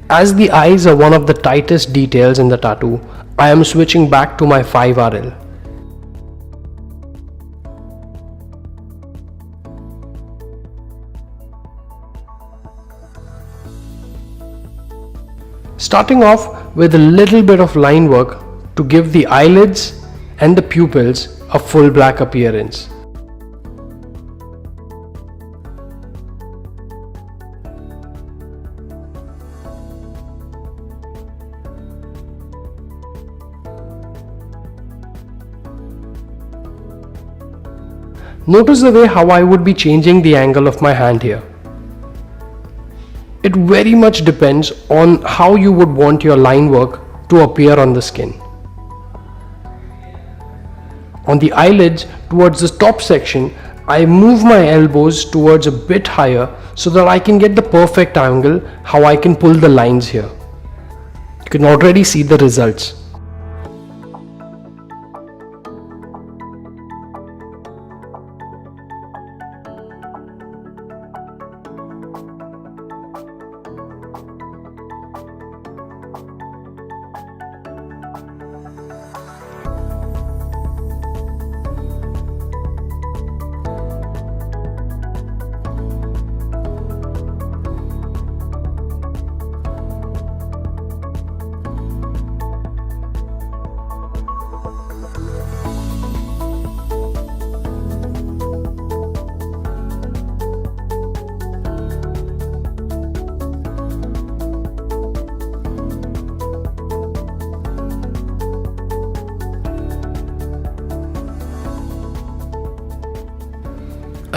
As the eyes are one of the tightest details in the tattoo, I am switching back to my 5RL. Starting off with a little bit of line work to give the eyelids and the pupils a full black appearance. Notice the way how I would be changing the angle of my hand here. It very much depends on how you would want your line work to appear on the skin. On the eyelids towards the top section, I move my elbows towards a bit higher so that I can get the perfect angle how I can pull the lines here. You can already see the results.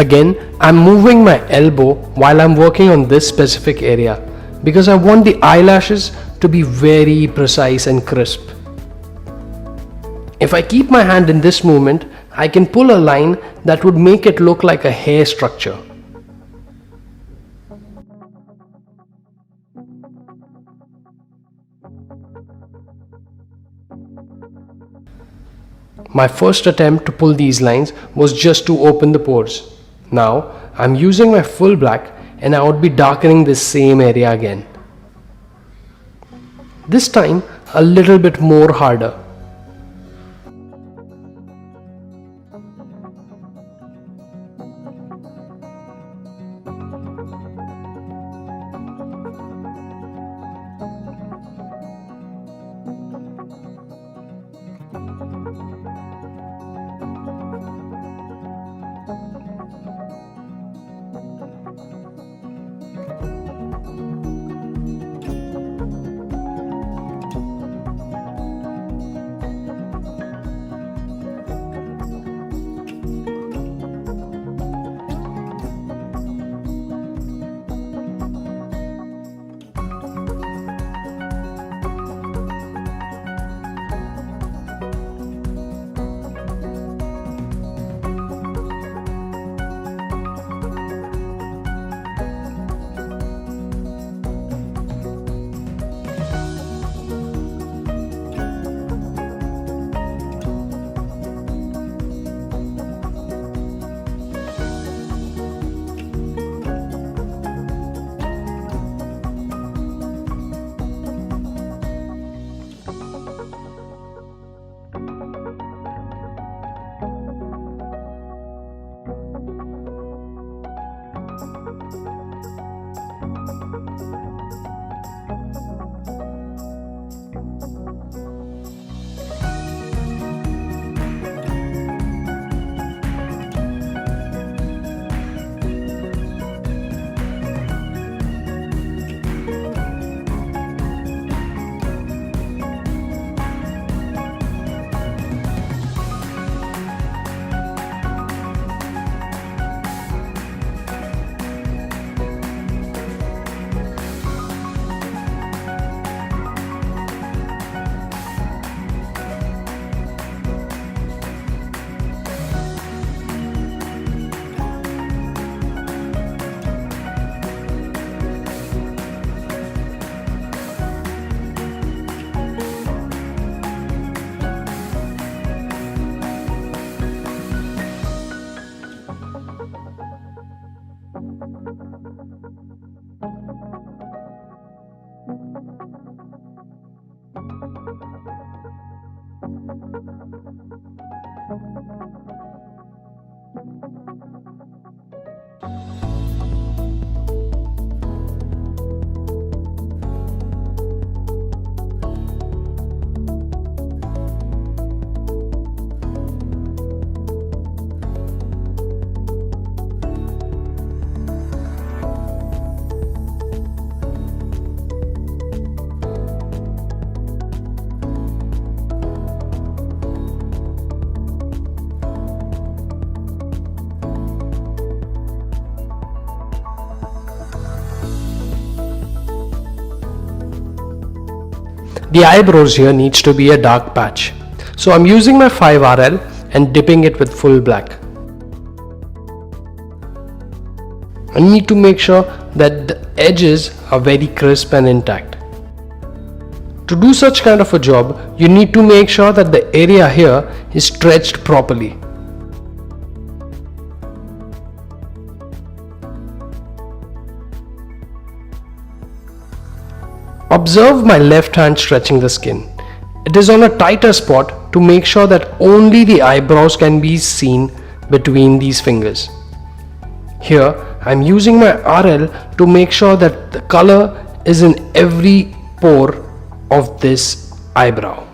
Again, I'm moving my elbow while I'm working on this specific area because I want the eyelashes to be very precise and crisp. If I keep my hand in this movement, I can pull a line that would make it look like a hair structure. My first attempt to pull these lines was just to open the pores. Now I'm using my full black and I would be darkening this same area again. This time a little bit more harder. The eyebrows here needs to be a dark patch. So I'm using my 5RL and dipping it with full black. I need to make sure that the edges are very crisp and intact. To do such kind of a job, you need to make sure that the area here is stretched properly. Observe my left hand stretching the skin. It is on a tighter spot to make sure that only the eyebrows can be seen between these fingers. Here I am using my RL to make sure that the color is in every pore of this eyebrow.